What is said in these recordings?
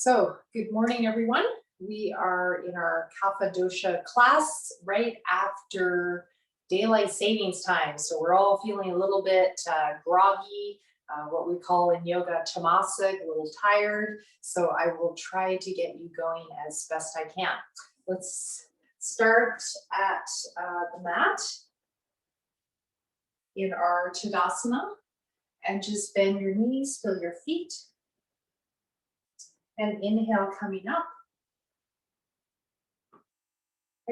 So, good morning, everyone. We are in our Kapha Dosa class right after daylight savings time. So we're all feeling a little bit groggy, what we call in yoga Tamas-ig, a little tired. So I will try to get you going as best I can. Let's start at the mat in our Tadasana and just bend your knees, feel your feet. And inhale, coming up.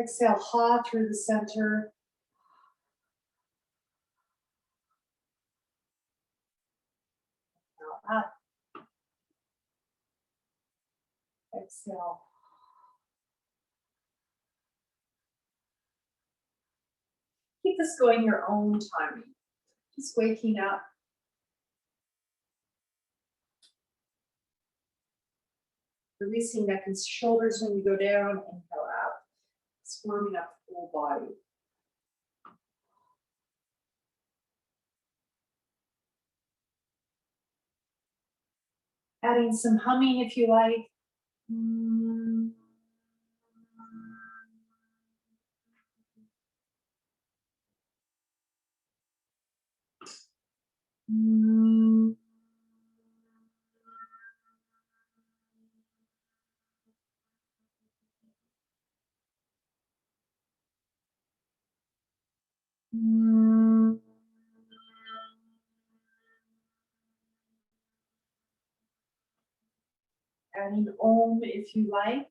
Exhale, ha through the center. Inhale, up. Exhale. Keep this going your own timing. Just waking up. Releasing neck and shoulders when you go down. Inhale out. It's warming up the whole body. Adding some humming if you like. Adding om if you like.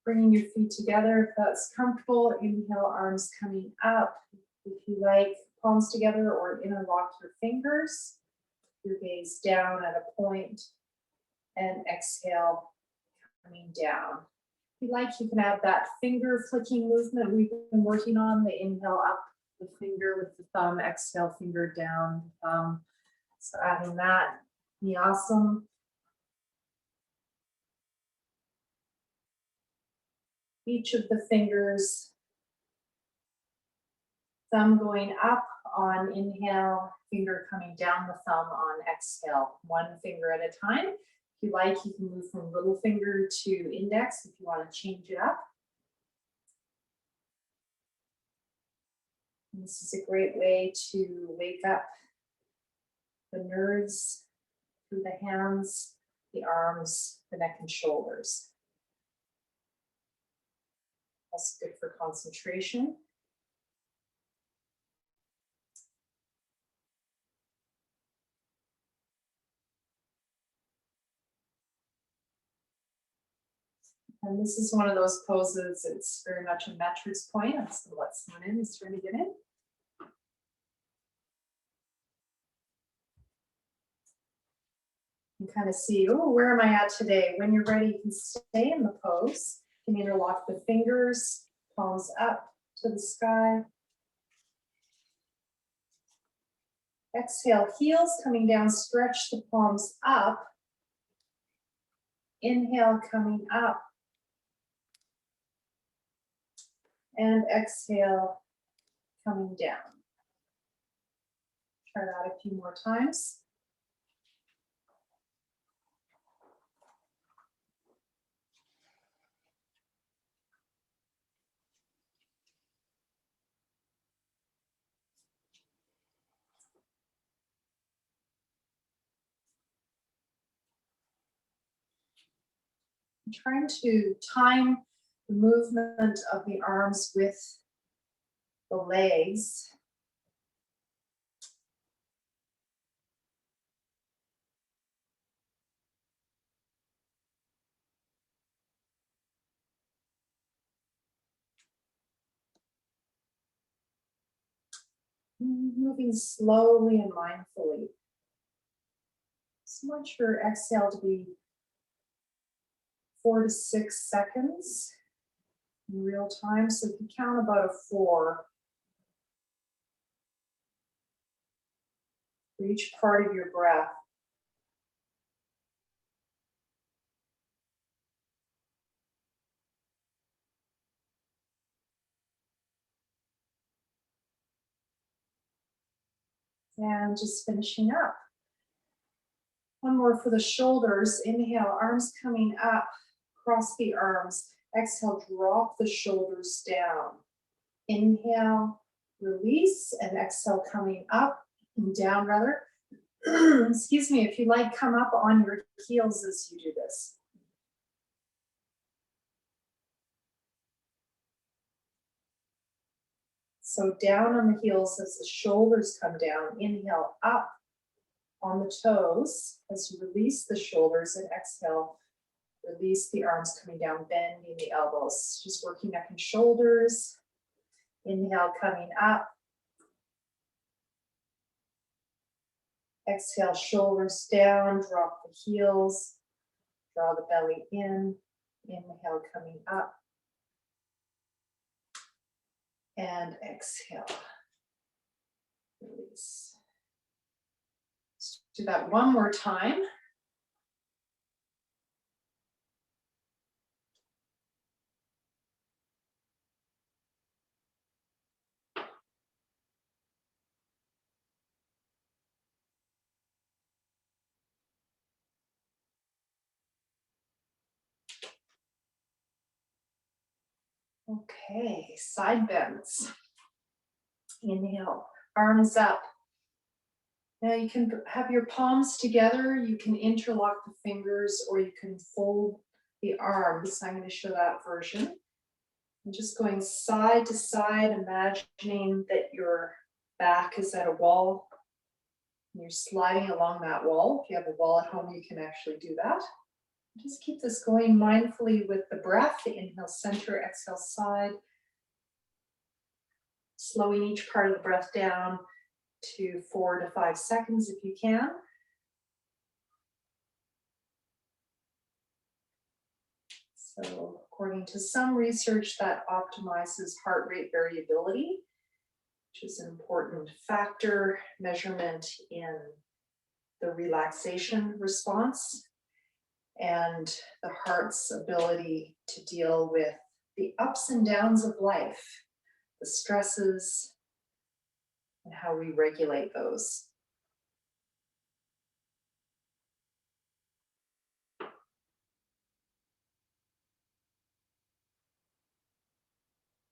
Bringing your feet together if that's comfortable. Inhale, arms coming up. If you like, palms together or interlock your fingers. Your gaze down at a point. And exhale, coming down. If you like, you can add that finger flicking movement we've been working on. The inhale up, the finger with the thumb. Exhale, finger down, thumb. So adding that. Vinyāsa. Each of the fingers, thumb going up on inhale, finger coming down the thumb on exhale, one finger at a time. If you like, you can move from little finger to index if you want to change it up. And this is a great way to wake up the nerves through the hands, the arms, the neck and shoulders. That's good for concentration. And this is one of those poses, it's very much a metrics point. I'm just going to let someone in who's trying to get in. You can kind of see, oh, where am I at today? When you're ready, you can stay in the pose. You can interlock the fingers, palms up to the sky. Exhale, heels coming down, stretch the palms up. Inhale, coming up. And exhale, coming down. Try that a few more times. I'm trying to time the movement of the arms with the legs. Moving slowly and mindfully. So I want your exhale to be 4 to 6 seconds in real time. So if you count about a 4 for each part of your breath. And just finishing up. One more for the shoulders. Inhale, arms coming up, cross the arms. Exhale, drop the shoulders down. Inhale, release, and exhale, coming up and down rather. Excuse me, if you like, come up on your heels as you do this. So down on the heels as the shoulders come down. Inhale, up on the toes as you release the shoulders, and exhale, release the arms coming down, bending the elbows. Just working neck and shoulders. Inhale, coming up. Exhale, shoulders down, drop the heels, draw the belly in. Inhale, coming up. And exhale, release. Let's do that one more time. Okay, side bends. Inhale, arms up. Now you can have your palms together, you can interlock the fingers, or you can fold the arms. I'm going to show that version. I'm just going side to side, imagining that your back is at a wall. And you're sliding along that wall. If you have a wall at home, you can actually do that. Just keep this going mindfully with the breath. Inhale, center, exhale, side. Slowing each part of the breath down to 4 to 5 seconds if you can. So according to some research, that optimizes heart rate variability, which is an important factor, measurement in the relaxation response and the heart's ability to deal with the ups and downs of life, the stresses, and how we regulate those.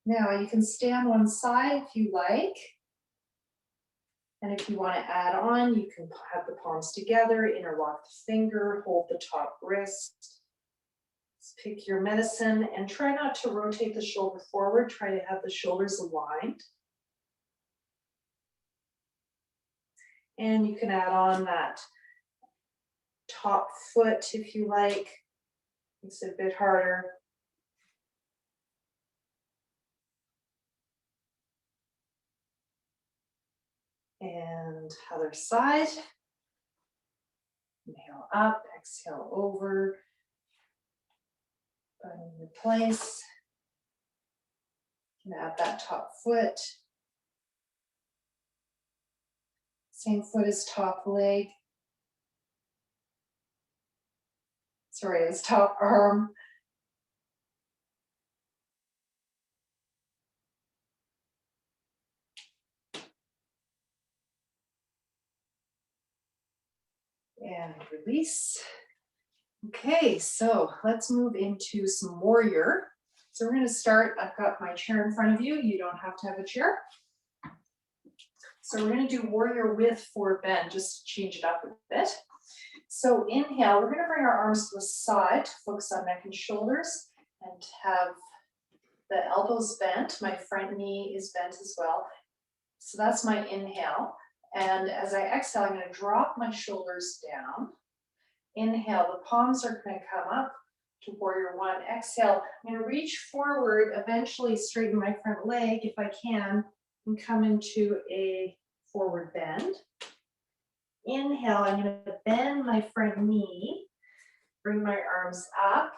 Now you can stay on one side if you like. And if you want to add on, you can have the palms together, interlock the finger, hold the top wrist. Pick your medicine and try not to rotate the shoulder forward. Try to have the shoulders aligned. And you can add on that top foot if you like. Makes it a bit harder. And other side. Inhale up, exhale over. Button in place. You can add that top foot. Same foot as top leg. Sorry, as top arm. And release. Okay, so let's move into some warrior. So we're going to start, I've got my chair in front of you. You don't have to have a chair. So we're going to do warrior with forward bend, just to change it up a bit. So inhale, we're going to bring our arms to the side, focus on neck and shoulders, and have the elbows bent. My front knee is bent as well. So that's my inhale. And as I exhale, I'm going to drop my shoulders down. Inhale, the palms are going to come up to warrior one. Exhale, I'm going to reach forward, eventually straighten my front leg if I can, and come into a forward bend. Inhale, I'm going to bend my front knee, bring my arms up.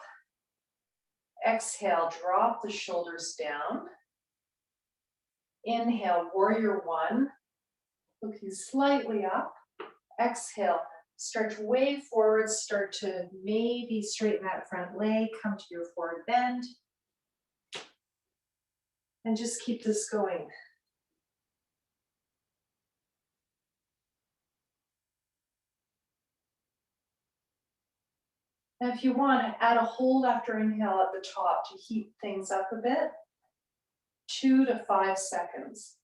Exhale, drop the shoulders down. Inhale, warrior one, looking slightly up. Exhale, stretch way forward, start to maybe straighten that front leg, come to your forward bend. And just keep this going. And if you want, add a hold after inhale at the top to heat things up a bit. 2 to 5 seconds.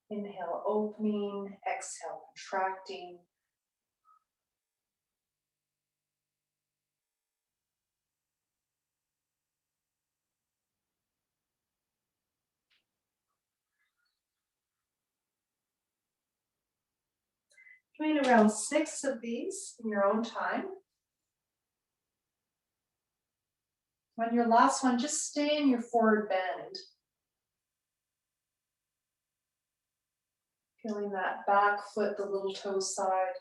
Inhale, opening. Exhale, contracting. Doing around 6 of these in your own time. On your last one, just stay in your forward bend. Feeling that back foot, the little toe side.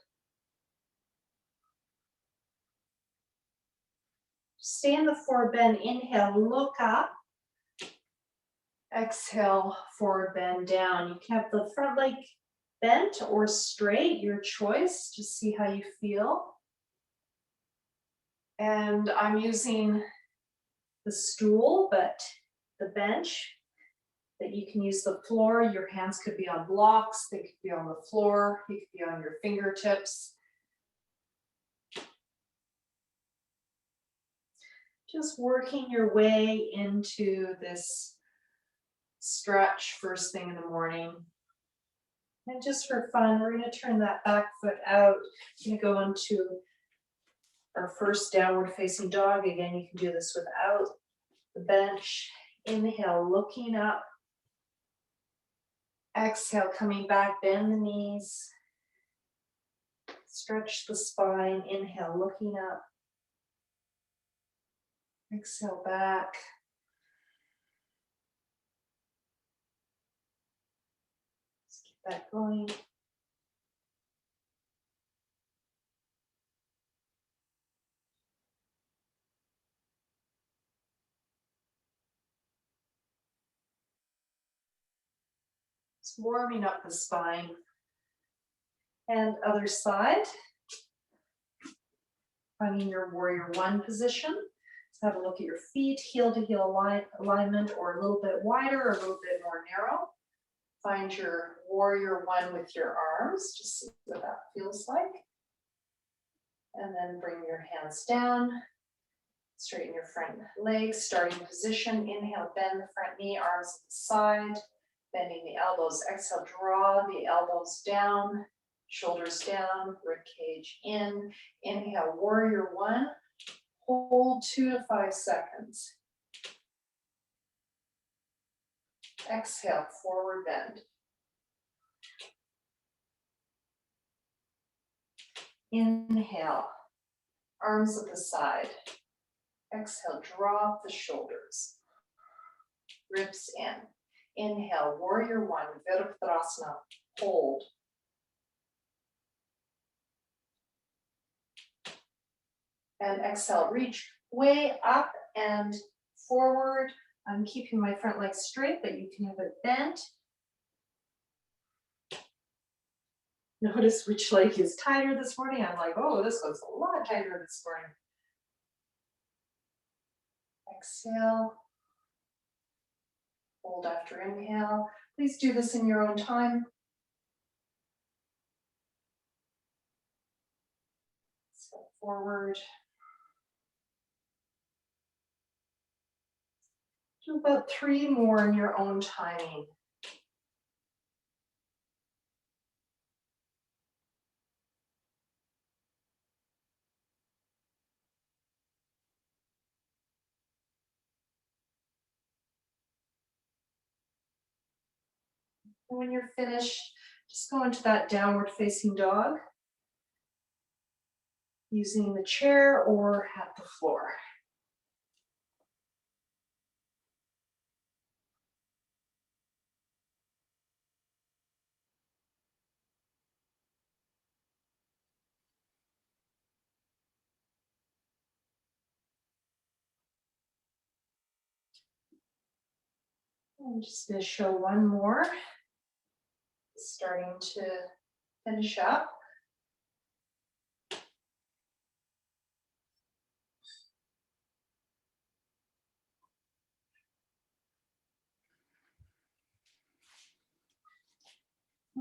Stay in the forward bend. Inhale, look up. Exhale, forward bend down. You can have the front leg bent or straight, your choice. Just see how you feel. And I'm using the stool, but the bench, that you can use the floor. Your hands could be on blocks, they could be on the floor, you could be on your fingertips. Just working your way into this stretch first thing in the morning. And just for fun, we're going to turn that back foot out. We're going to go into our first downward facing dog. Again, you can do this without the bench. Inhale, looking up. Exhale, coming back, bend the knees. Stretch the spine. Inhale, looking up. Exhale, back. Let's keep that going. It's warming up the spine. And other side. Finding your warrior one position. Let's have a look at your feet, heel to heel alignment, or a little bit wider or a little bit more narrow. Find your warrior one with your arms, just see what that feels like. And then bring your hands down. Straighten your front legs, starting position. Inhale, bend the front knee, arms at the side. Bending the elbows. Exhale, draw the elbows down. Shoulders down, rib cage in. Inhale, warrior one. Hold 2 to 5 seconds. Exhale, forward bend. Inhale, arms at the side. Exhale, drop the shoulders. Ribs in. Inhale, warrior one, Virabhadrasana. Hold. And exhale, reach way up and forward. I'm keeping my front leg straight, but you can have it bent. Notice which leg is tighter this morning. I'm like, oh, this one's a lot tighter this morning. Exhale. Hold after inhale. Please do this in your own time. Step forward. Do about 3 more in your own timing. And when you're finished, just go into that downward facing dog, using the chair or at the floor. I'm just going to show one more, starting to finish up.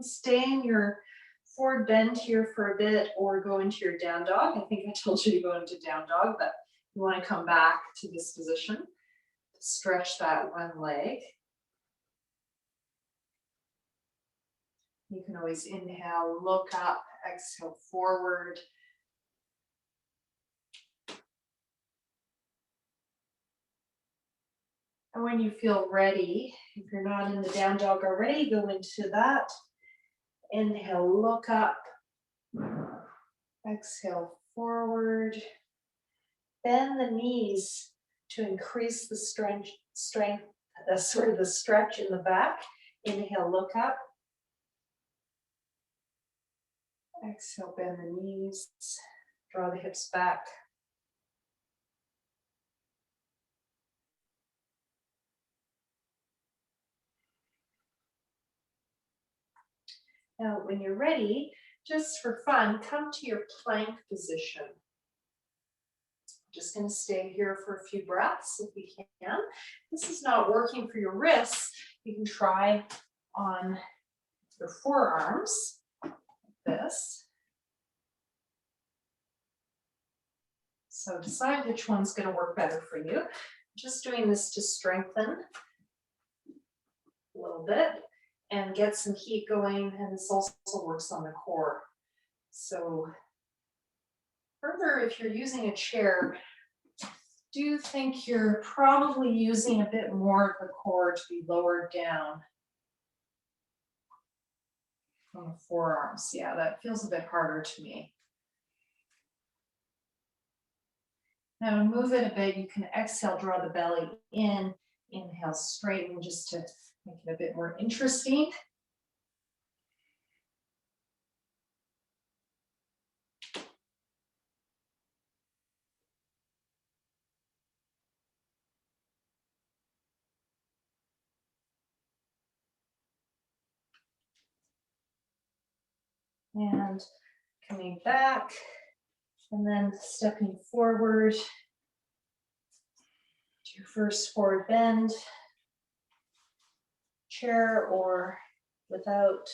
Stay in your forward bend here for a bit or go into your down dog. I think I told you to go into down dog, but you want to come back to this position. Stretch that one leg. You can always inhale, look up, exhale forward. And when you feel ready, if you're not in the down dog already, go into that. Inhale, look up. Exhale forward. Bend the knees to increase the the stretch in the back. Inhale, look up. Exhale, bend the knees. Draw the hips back. Now, when you're ready, just for fun, come to your plank position. Just going to stay here for a few breaths if we can. This is not working for your wrists. You can try on your forearms, like this. So decide which one's going to work better for you. Just doing this to strengthen a little bit and get some heat going, and this also works on the core. So further, if you're using a chair, do you think you're probably using a bit more of the core to be lowered down from the forearms? Yeah, that feels a bit harder to me. Now move it a bit. You can exhale, draw the belly in, inhale, straighten just to make it a bit more interesting. And coming back, and then stepping forward to your first forward bend, chair or without.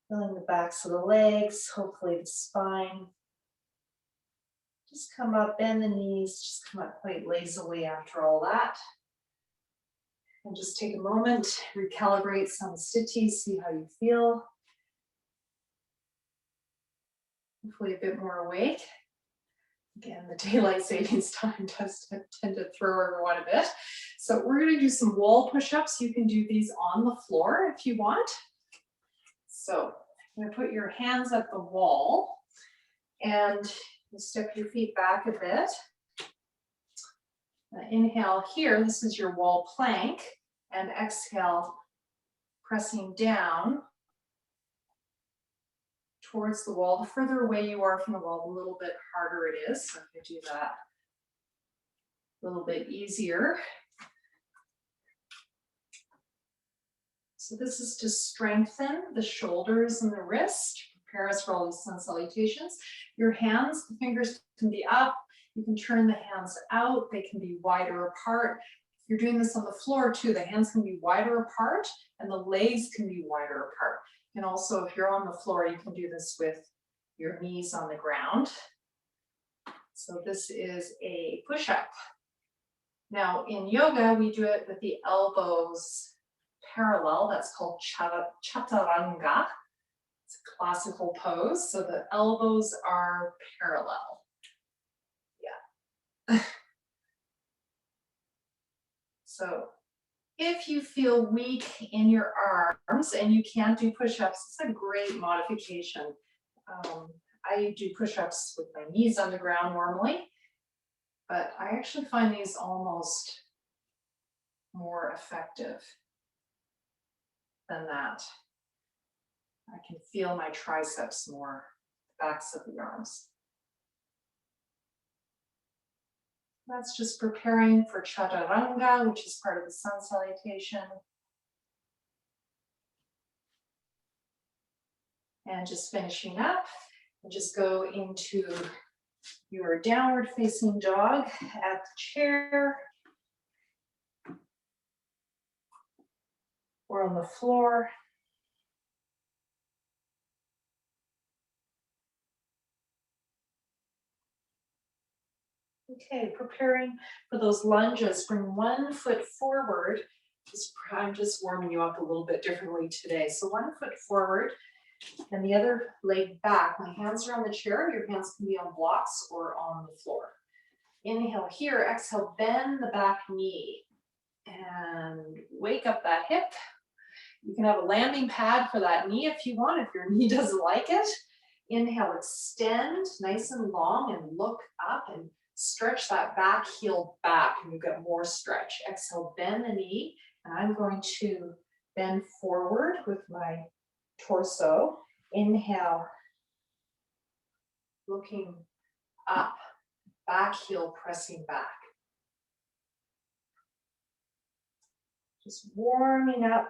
Feeling the backs of the legs, hopefully the spine. Just come up, bend the knees, just come up quite lazily after all that. And just take a moment, recalibrate some sthiti, see how you feel. Hopefully a bit more awake. Again, the daylight savings time does tend to throw everyone a bit. So we're going to do some wall push-ups. You can do these on the floor if you want. So I'm going to put your hands at the wall and you step your feet back a bit. Inhale here, this is your wall plank, and exhale, pressing down towards the wall. The further away you are from the wall, a little bit harder it is. So if I do that a little bit easier. So this is to strengthen the shoulders and the wrist, prepare us for all these sun salutations. Your hands, the fingers can be up. You can turn the hands out. They can be wider apart. If you're doing this on the floor too, the hands can be wider apart and the legs can be wider apart. And also if you're on the floor, you can do this with your knees on the ground. So this is a push-up. Now in yoga, we do it with the elbows parallel. That's called chaturanga. It's a classical pose. So the elbows are parallel. Yeah. So if you feel weak in your arms and you can't do push-ups, it's a great modification. I do push-ups with my knees on the ground normally, but I actually find these almost more effective than that. I can feel my triceps more, backs of the arms. That's just preparing for chaturanga, which is part of the sun salutation. And just finishing up, and just go into your downward facing dog at the chair or on the floor. Okay, preparing for those lunges. Bring one foot forward. I'm just warming you up a little bit differently today. So one foot forward and the other leg back. My hands are on the chair. Your hands can be on blocks or on the floor. Inhale here, exhale, bend the back knee and wake up that hip. You can have a landing pad for that knee if you want, if your knee doesn't like it. Inhale, extend nice and long and look up and stretch that back heel back and you get more stretch. Exhale, bend the knee, and I'm going to bend forward with my torso. Inhale, looking up, back heel pressing back. Just warming up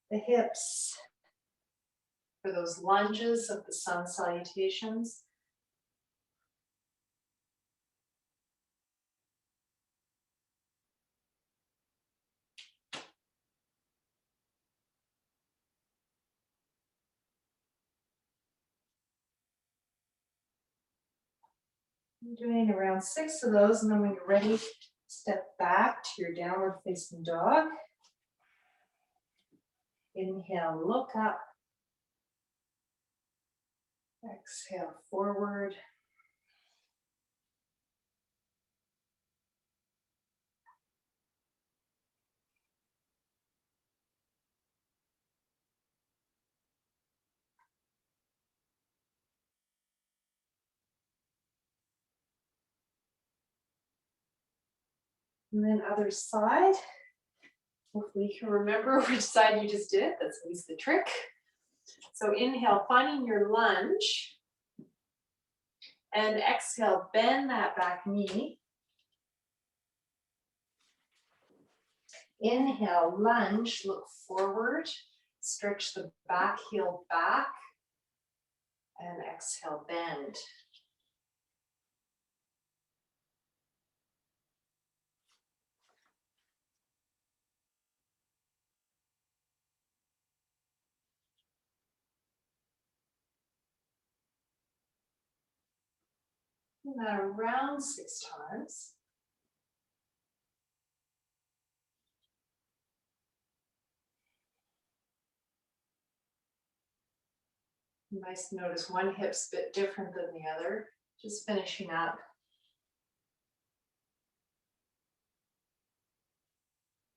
the hips for those lunges of the sun salutations. I'm doing around 6 of those, and then when you're ready, step back to your downward facing dog. Inhale, look up. Exhale, forward. And then other side. Hopefully you can remember which side you just did. That's always the trick. So inhale, finding your lunge. And exhale, bend that back knee. Inhale, lunge, look forward. Stretch the back heel back. And exhale, bend. And that around 6 times. Nice to notice one hip's a bit different than the other. Just finishing up.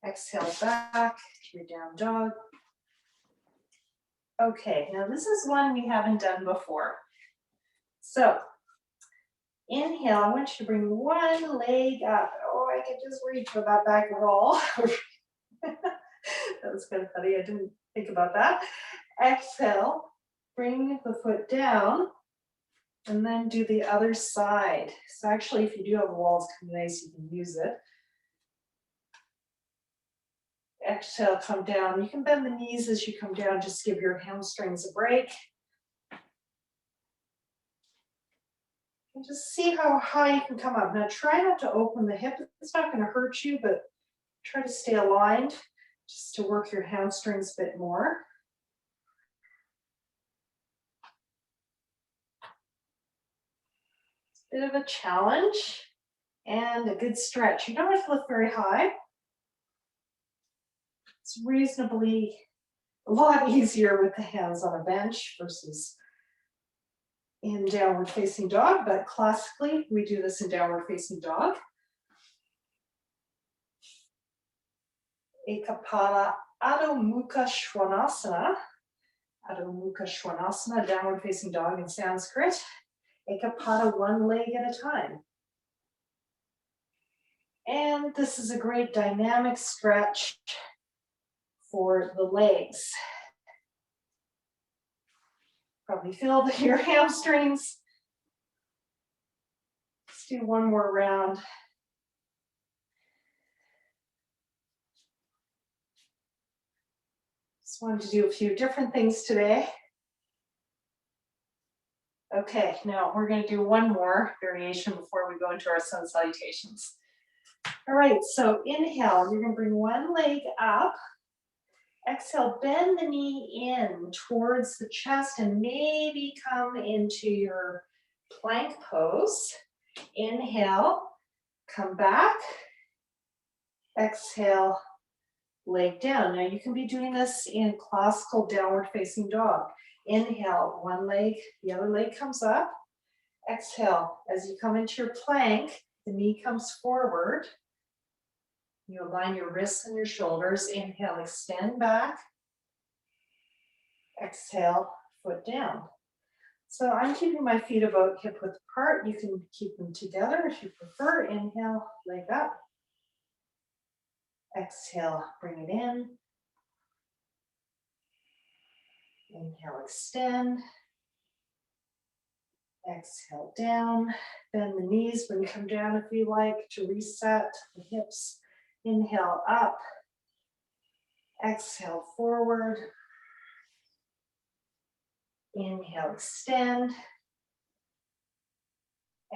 Exhale back to your down dog. Okay, now this is one we haven't done before. So inhale, I want you to bring one leg up. Oh, I can just reach for that back roll. That was kind of funny. I didn't think about that. Exhale, bring the foot down and then do the other side. So actually, if you do have walls come nice, you can use it. Exhale, come down. You can bend the knees as you come down, just give your hamstrings a break. And just see how high you can come up. Now try not to open the hip. It's not going to hurt you, but try to stay aligned just to work your hamstrings a bit more. Bit of a challenge and a good stretch. You don't have to lift very high. It's reasonably a lot easier with the hands on a bench versus in downward facing dog, but classically we do this in downward facing dog. Ekapada Adho Mukha Svanasana. Adho Mukha Svanasana, downward facing dog in Sanskrit. Ekapada, one leg at a time. And this is a great dynamic stretch for the legs. Probably feel your hamstrings. Let's do one more round. Just wanted to do a few different things today. Okay, now we're going to do one more variation before we go into our sun salutations. All right, so inhale, you're going to bring one leg up. Exhale, bend the knee in towards the chest and maybe come into your plank pose. Inhale, come back. Exhale, leg down. Now you can be doing this in classical downward facing dog. Inhale, one leg, the other leg comes up. Exhale, as you come into your plank, the knee comes forward. You align your wrists and your shoulders. Inhale, extend back. Exhale, foot down. So I'm keeping my feet about hip width apart. You can keep them together if you prefer. Inhale, leg up. Exhale, bring it in. Inhale, extend. Exhale, down. Bend the knees when you come down if you like to reset the hips. Inhale, up. Exhale, forward. Inhale, extend.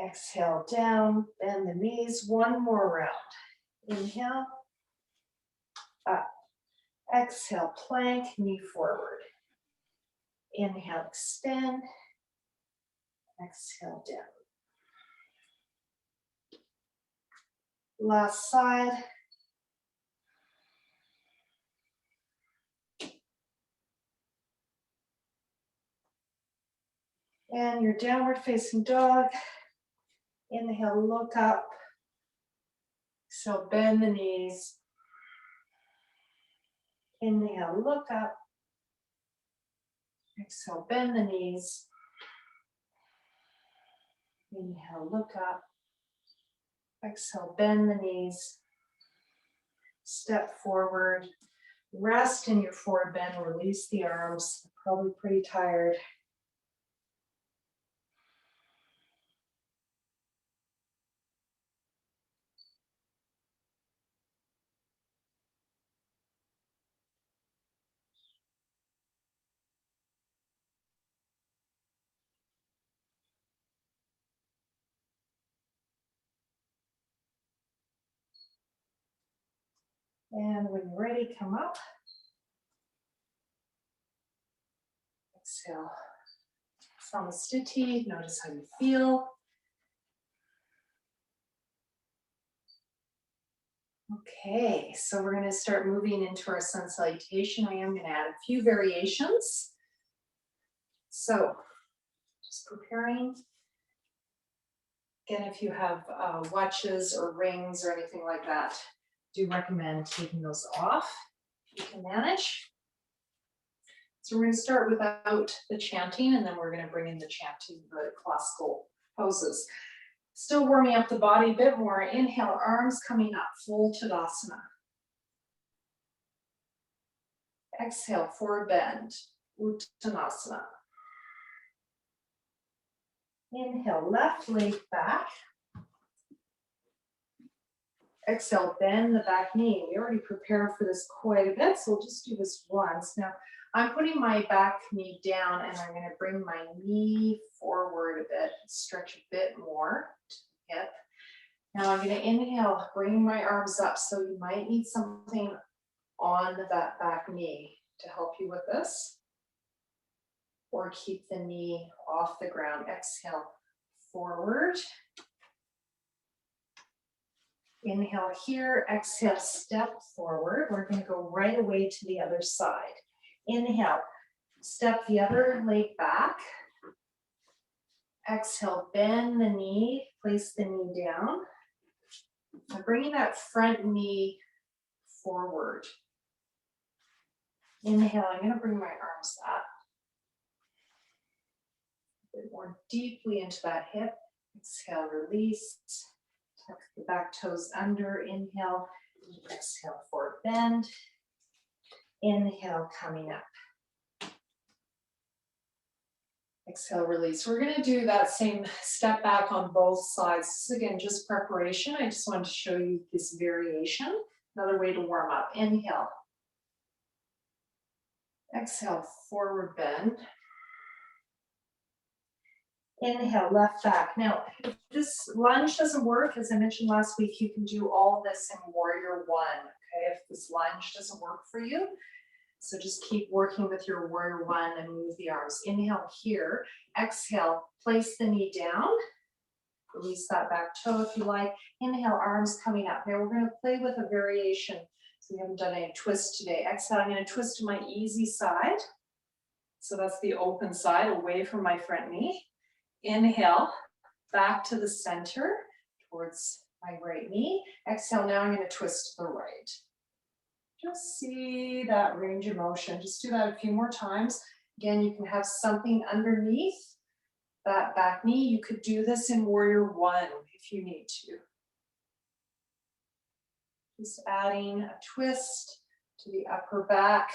Exhale, down. Bend the knees. One more round. Inhale, up. Exhale, plank, knee forward. Inhale, extend. Exhale, down. Last side. And your downward facing dog. Inhale, look up. Exhale, bend the knees. Inhale, look up. Exhale, bend the knees. Inhale, look up. Exhale, bend the knees. Step forward. Rest in your forward bend. Release the arms. Probably pretty tired. And when you're ready, come up. Exhale. Samastiti. Notice how you feel. Okay, so we're going to start moving into our sun salutation. I am going to add a few variations. So, just preparing. Again, if you have watches or rings or anything like that, do recommend taking those off if you can manage. So we're going to start without the chanting, and then we're going to bring in the chanting, the classical poses. Still warming up the body a bit more. Inhale, arms coming up, full Tadasana. Exhale, forward bend, Uttanasana. Inhale, left leg back. Exhale, bend the back knee. We already prepared for this quite a bit, so we'll just do this once. Now, I'm putting my back knee down and I'm going to bring my knee forward a bit, stretch a bit more to the hip. Now I'm going to inhale, bring my arms up. So you might need something on that back knee to help you with this. Or keep the knee off the ground. Exhale, forward. Inhale here, exhale, step forward. We're going to go right away to the other side. Inhale, step the other leg back. Exhale, bend the knee, place the knee down. I'm bringing that front knee forward. Inhale, I'm going to bring my arms up a bit more deeply into that hip. Exhale, release. Tuck the back toes under. Inhale. Exhale, forward bend. Inhale, coming up. Exhale, release. We're going to do that same step back on both sides. This is again just preparation. I just wanted to show you this variation. Another way to warm up. Inhale. Exhale, forward bend. Inhale, left back. Now, if this lunge doesn't work, as I mentioned last week, you can do all this in warrior one. Okay, if this lunge doesn't work for you, so just keep working with your warrior one and move the arms. Inhale here. Exhale, place the knee down. Release that back toe if you like. Inhale, arms coming up. Now we're going to play with a variation. So we haven't done any twist today. Exhale, I'm going to twist to my easy side. So that's the open side, away from my front knee. Inhale, back to the center, towards my right knee. Exhale, now I'm going to twist to the right. Just see that range of motion. Just do that a few more times. Again, you can have something underneath that back knee. You could do this in warrior one if you need to. Just adding a twist to the upper back.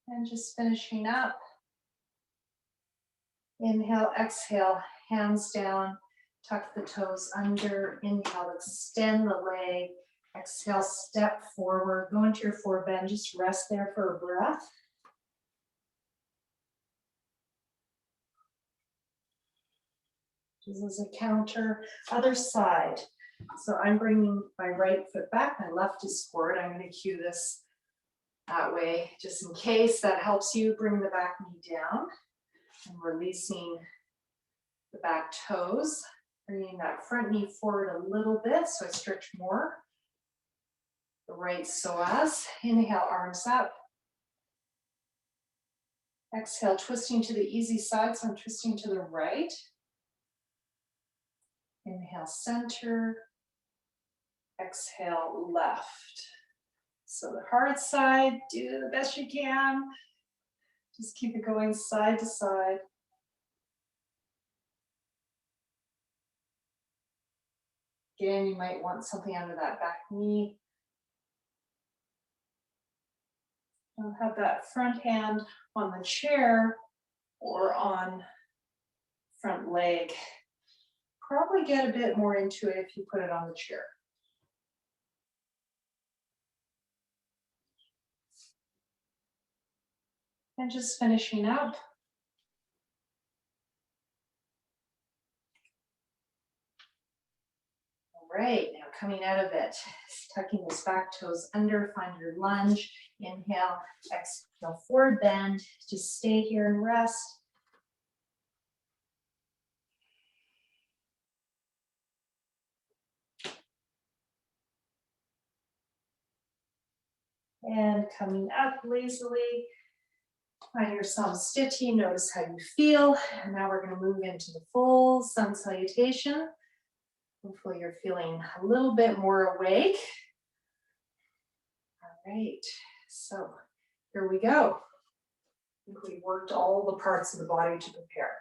And just finishing up. Inhale, exhale, hands down, tuck the toes under. Inhale, extend the leg. Exhale, step forward, go into your forward bend. Just rest there for a breath. This is a counter. Other side. So I'm bringing my right foot back, my left is forward. I'm going to cue this that way, just in case that helps you. Bring the back knee down and releasing the back toes. Bringing that front knee forward a little bit so I stretch more. The right psoas. Inhale, arms up. Exhale, twisting to the easy side, so I'm twisting to the right. Inhale, center. Exhale, left. So the hard side, do the best you can. Just keep it going side to side. Again, you might want something under that back knee. I'll have that front hand on the chair or on front leg. Probably get a bit more into it if you put it on the chair. And just finishing up. All right, now coming out of it, tucking those back toes under, find your lunge. Inhale, exhale, forward bend. Just stay here and rest. And coming up lazily. Find yourself stitching, notice how you feel. And now we're going to move into the full sun salutation. Hopefully you're feeling a little bit more awake. All right, so here we go. I think we worked all the parts of the body to prepare.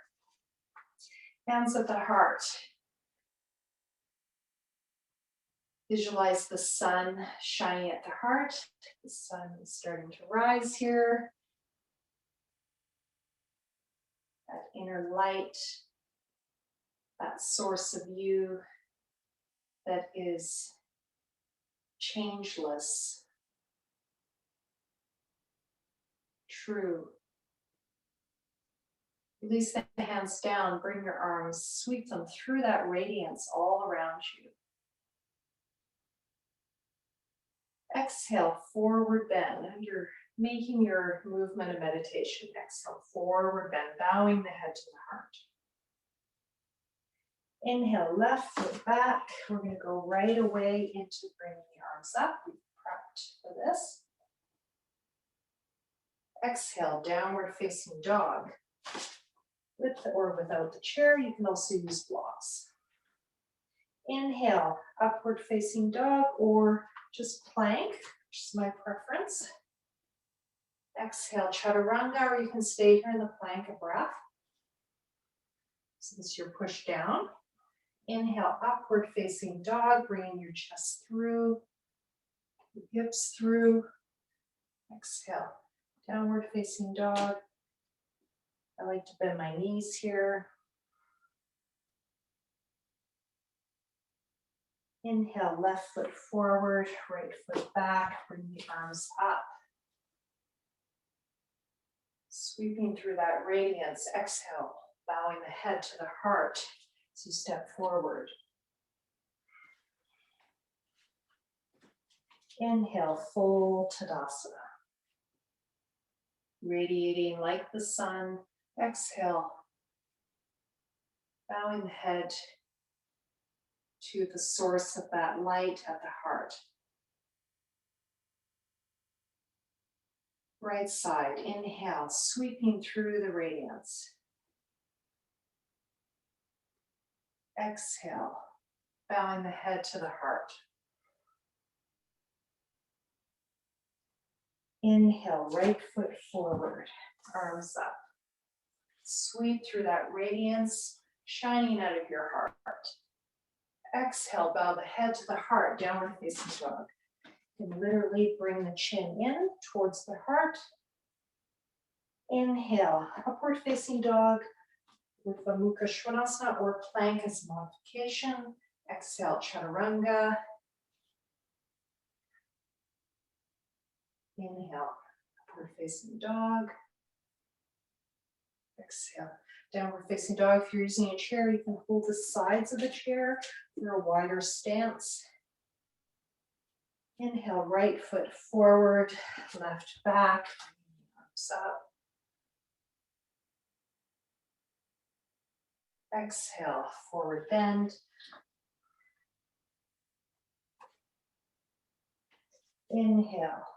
Hands at the heart. Visualize the sun shining at the heart. The sun is starting to rise here. That inner light, that source of you that is changeless, true. Release the hands down, bring your arms, sweep them through that radiance all around you. Exhale, forward bend. You're making your movement a meditation. Exhale, forward bend, bowing the head to the heart. Inhale, left foot back. We're going to go right away into bringing the arms up. We've prepped for this. Exhale, downward facing dog. With or without the chair, you can also use blocks. Inhale, upward facing dog or just plank, which is my preference. Exhale, chaturanga, or you can stay here in the plank a breath. Since you're pushed down. Inhale, upward facing dog, bringing your chest through, your hips through. Exhale, downward facing dog. I like to bend my knees here. Inhale, left foot forward, right foot back, bring the arms up. Sweeping through that radiance, exhale, bowing the head to the heart as you step forward. Inhale, full Tadasana. Radiating like the sun. Exhale, bowing the head to the source of that light at the heart. Right side, inhale, sweeping through the radiance. Exhale, bowing the head to the heart. Inhale, right foot forward, arms up. Sweep through that radiance, shining out of your heart. Exhale, bow the head to the heart, downward facing dog. You can literally bring the chin in towards the heart. Inhale, upward facing dog with the Mukha Svanasana or plank as modification. Exhale, chaturanga. Inhale, upward facing dog. Exhale, downward facing dog. If you're using a chair, you can hold the sides of the chair for a wider stance. Inhale, right foot forward, left back, arms up. Exhale, forward bend. Inhale.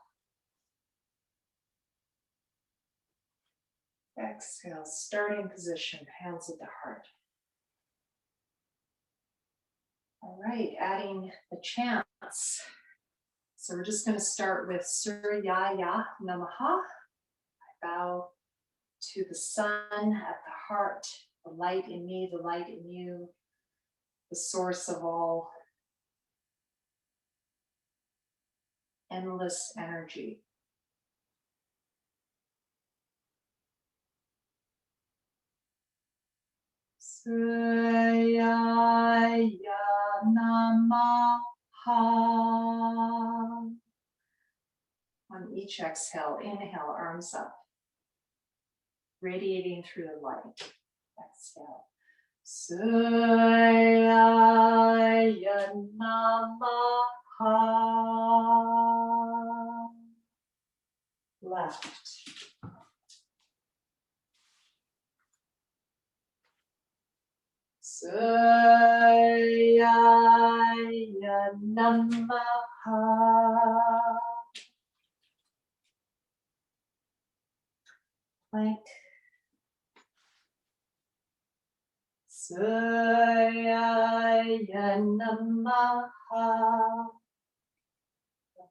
Exhale, starting position, hands at the heart. All right, adding the chants. So we're just going to start with Suryaya Namaha. I bow to the sun at the heart, the light in me, the light in you, the source of all endless energy. Suryaya Namaha. On each exhale, inhale, arms up, radiating through the light. Exhale. Suryaya Namaha. Left. Suryaya Namaha. Plank. Suryaya Namaha.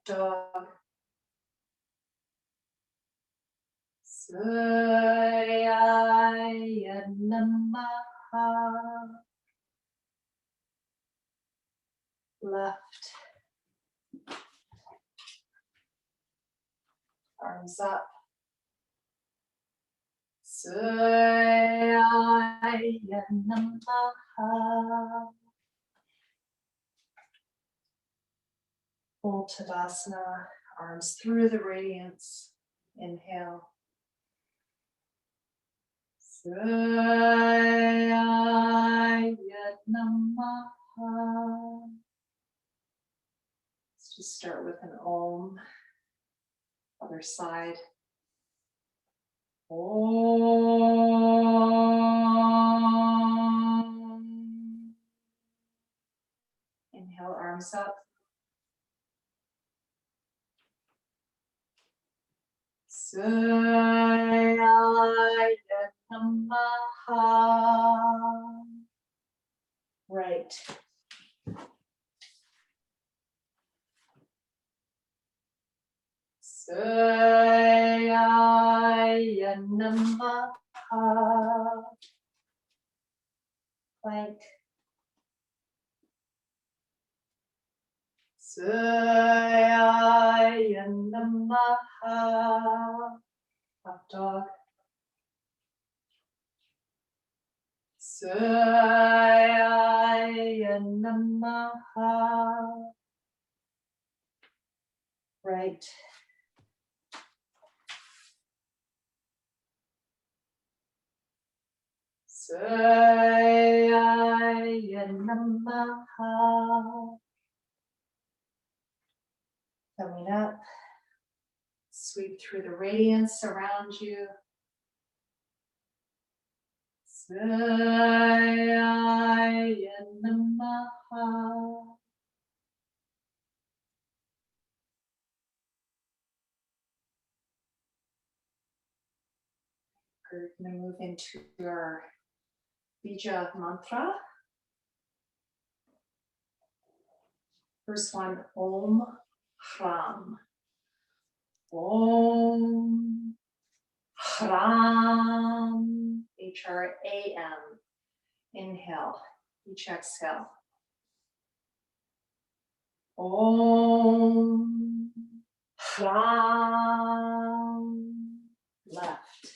Dog. Suryaya Namaha. Left. Arms up. Suryaya Namaha. Full Tadasana, arms through the radiance. Inhale. Suryaya Namaha. Let's just start with an Om. Other side. Om. Suyaya Namaha. Right. Suyaya Namaha. Plank. Suyaya Namaha. Up dog. Suyaya Namaha. Right. Suyaya Namaha. Coming up. Sweep through the radiance around you. Suyaya Namaha. We're going to move into our Bija mantra. First one, Om Hram. Om Hram. H-R-A-M. Inhale. Each exhale. Om Hram. Left.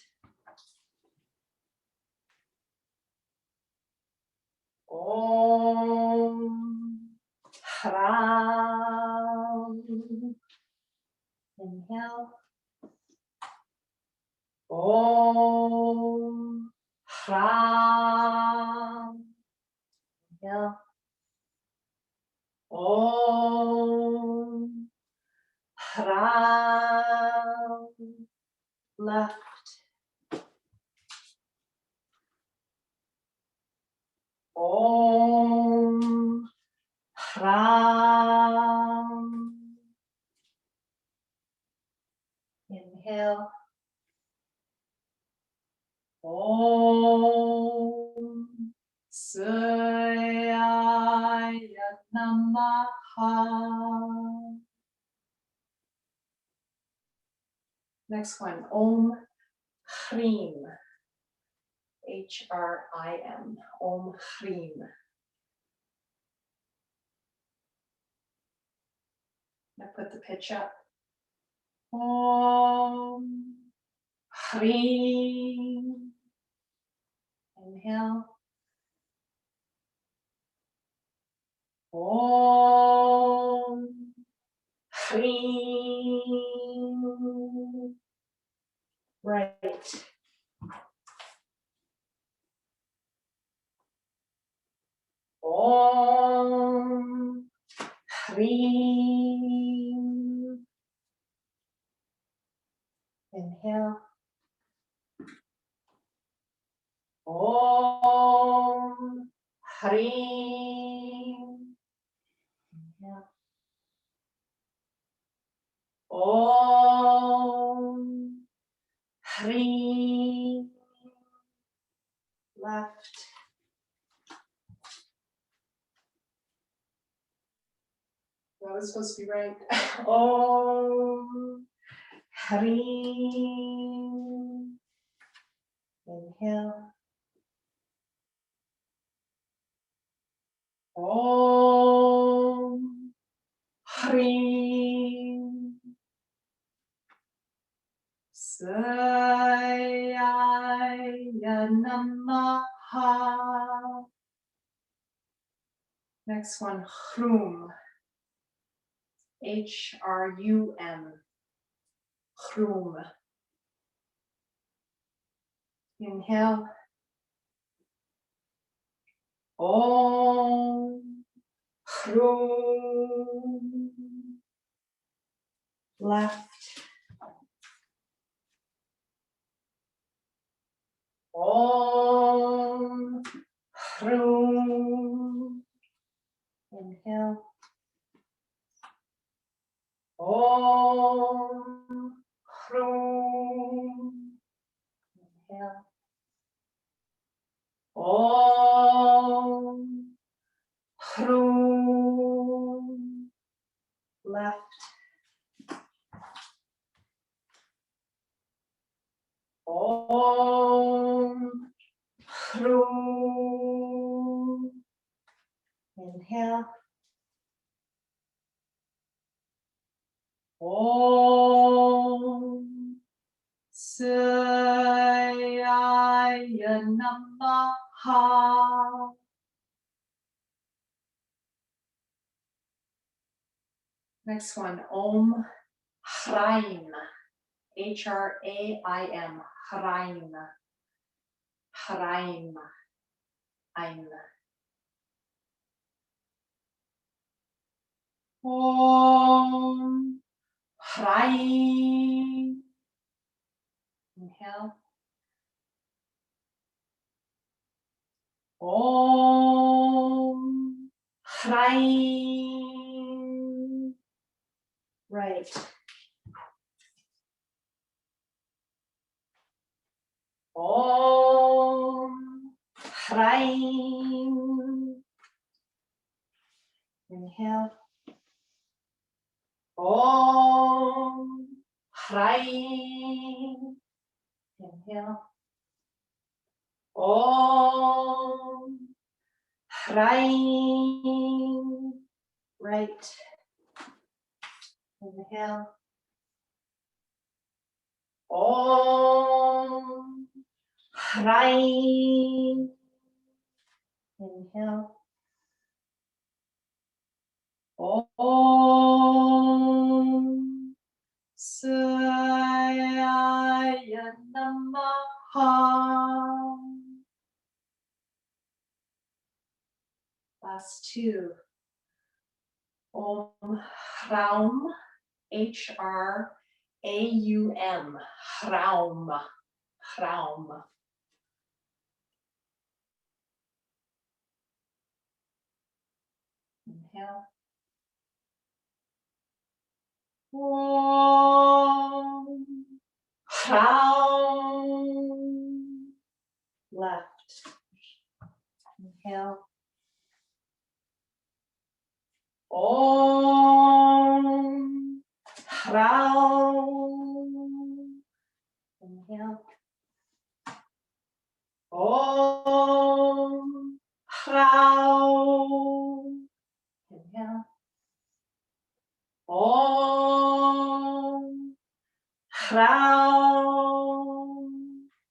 Om Hram. Inhale. Om Hram. Inhale. Om Hram. Left. Om Hram. Inhale. Om Suyaya Namaha. Next one, Om Hrim. H-R-I-M. Om Hrim. Now put the pitch up. Om Hrim. Inhale. Om Hrim. Right. Om Hrim. Inhale. Om Hrim. Inhale. Om Hrim. Left. That was supposed to be right. Om Hrim. Inhale. Om Hrim. Suyaya Namaha. Next one, Hrum. H-R-U-M. Hrum. Inhale. Om Hrum. Left. Om Hrum. Inhale. Om Hrum. Om. Hrum. Left. Om. Hrum. Inhale. Om. Sayaya Namaha. Next one, Om Hraim. H-R-A-I-M. Hraim. Hraim. Ein. Om Hraim. Inhale. Om Hraim. Right. Om Hraim. Inhale. Om Hraim. Inhale. Om Hraim. Right. Inhale. Om Hraim. Inhale. Om Sayaya Namaha. Last two. Om Hraum. H-R-A-U-M. Hraum. Hraum. Inhale. Om Hraum. Left. Inhale. Om Hraum. Inhale. Om Hraum. Inhale. Om Hraum.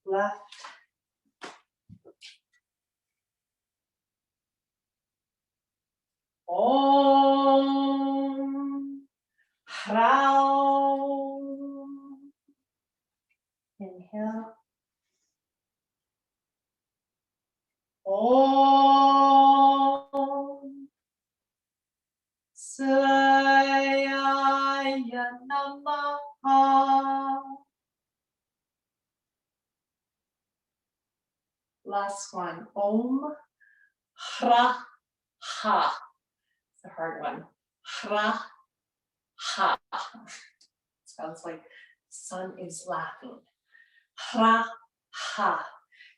Left. Om Hraum. Inhale. Om Sayaya Namaha. Last one. Om Hra Ha. It's a hard one. Hra Ha. Sounds like the sun is laughing. Hra Ha.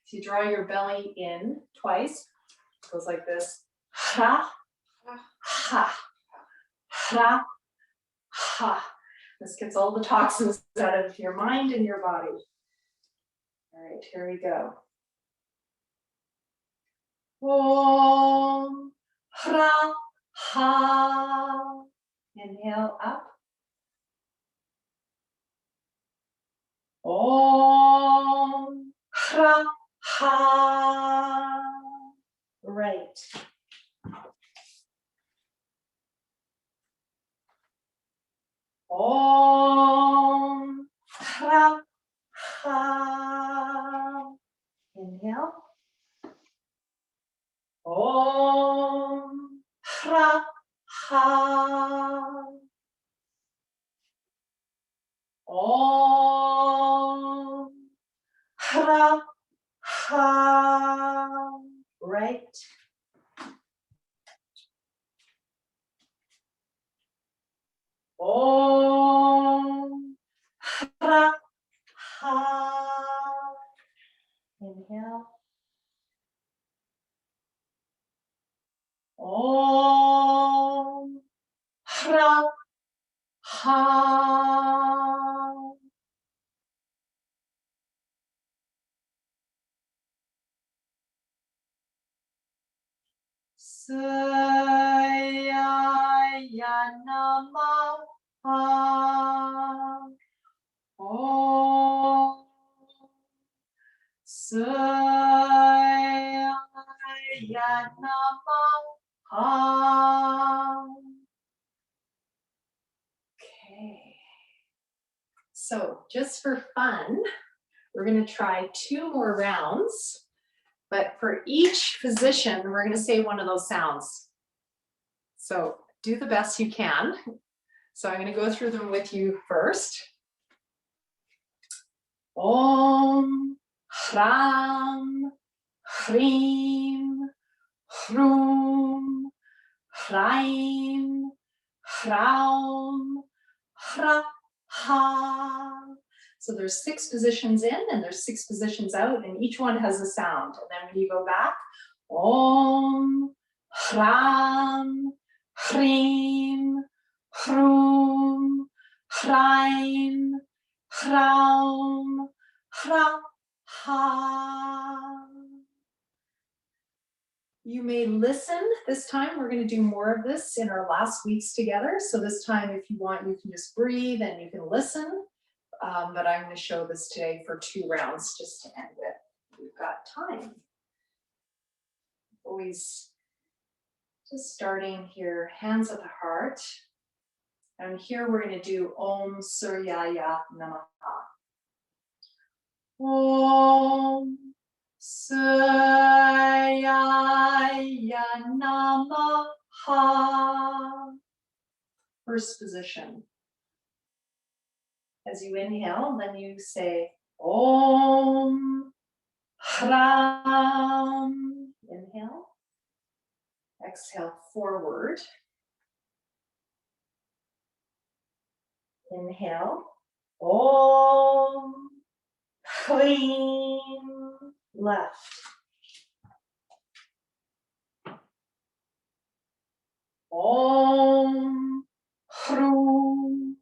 So you draw your belly in twice. It goes like this. Hra Ha. Hra Ha. This gets all the toxins out of your mind and your body. All right, here we go. Om Hra Ha. Inhale up. Om Hra Ha. Right. Om Hra Ha. Inhale. Om Hra Ha. Om Hra Ha. Right. Om Hra Ha. Inhale. Sāyāya Namaha. Om Sāyāya Namaha. Okay. So just for fun, we're going to try 2 more rounds, but for each position, we're going to say one of those sounds. So do the best you can. So I'm going to go through them with you first. Om, Hram, Hrim, Hrum, Hraim, Hraum, Hra, Ha. So there's 6 positions in and there's 6 positions out, and each one has a sound. And then when you go back, Om, Hram, Hrim, Hrum, Hraim, Hraum, Hra, Ha. You may listen. This time we're going to do more of this in our last weeks together. So this time, if you want, you can just breathe and you can listen. But I'm going to show this today for 2 rounds just to end it. We've got time. Always just starting here, hands at the heart. And here we're going to do Om Suryaya Namaha. Om Suryaya Namaha. First position. As you inhale, then you say Om Hram. Inhale. Exhale forward. Inhale. Om Hrim. Left. Om Hrum.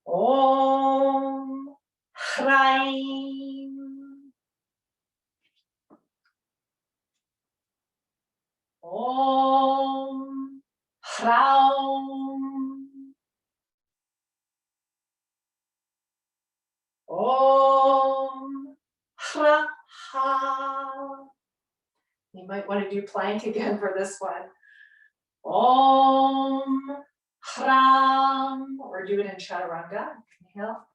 Om Hraim. Om Hraum. Om Hra Ha. You might want to do plank again for this one. Om Hram, or do it in Chaturanga. Inhale.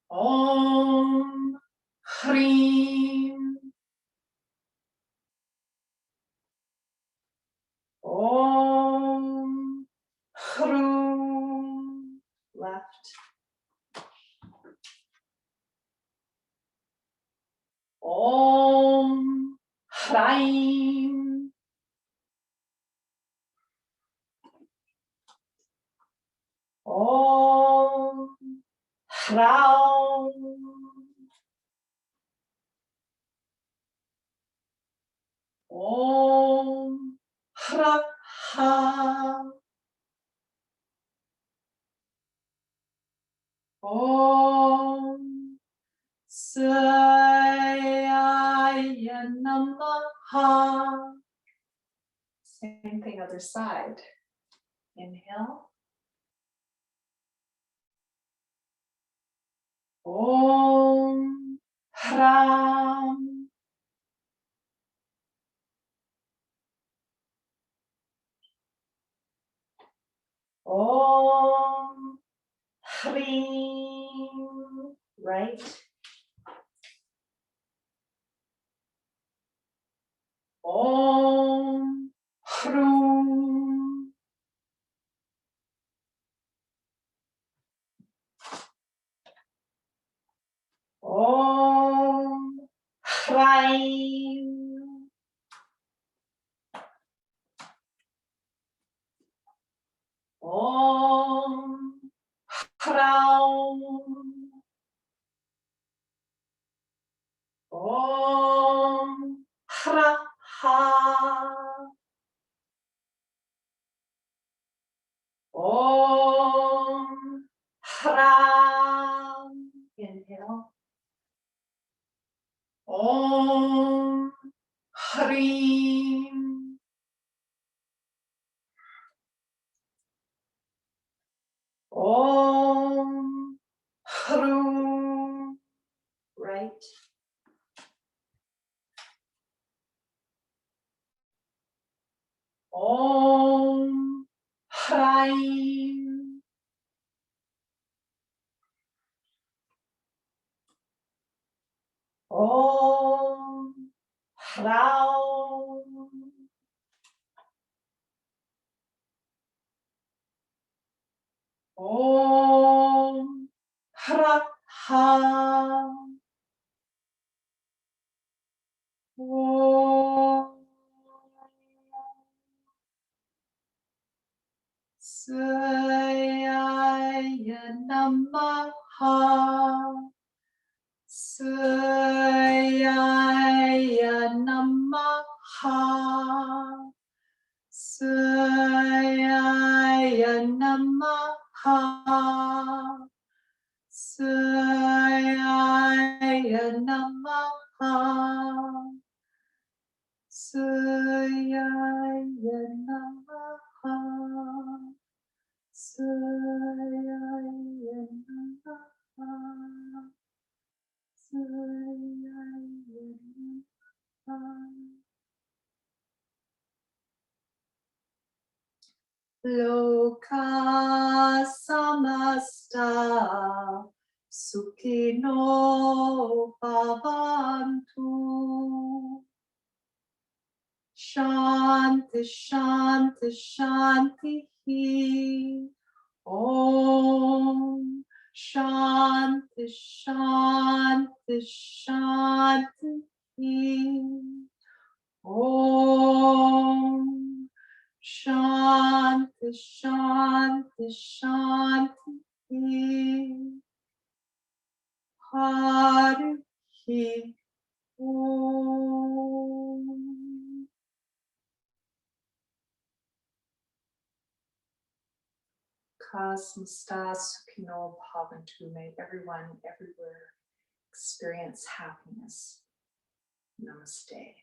Om Hrim. Om Hrum. Left. Om Hraim. Om Hraum. Om Hra Ha. Om Sāyāya Namaha. Same thing, other side. Inhale. Om Hram. Om Hrim. Right. Om Hrum. Om Hraim. Om Hraum. Om Hra Ha. Om Hram. Om Hrim. Om Hrum. Right. Om Hraim. Om Hraum. Om Hraha. Om Swaya Namaha. Swaya Namaha. Swaya Namaha. Swaya Namaha. Swaya Namaha. Swaya Namaha. Swaya Namaha. Loka samasta sukhino bhavantu. Shanti, shanti, shanti. Om shanti, shanti, shanti. Om shanti, shanti, shanti. Hari Om. Cosmos Sukhino Bhavantu. May everyone everywhere experience happiness. Namaste.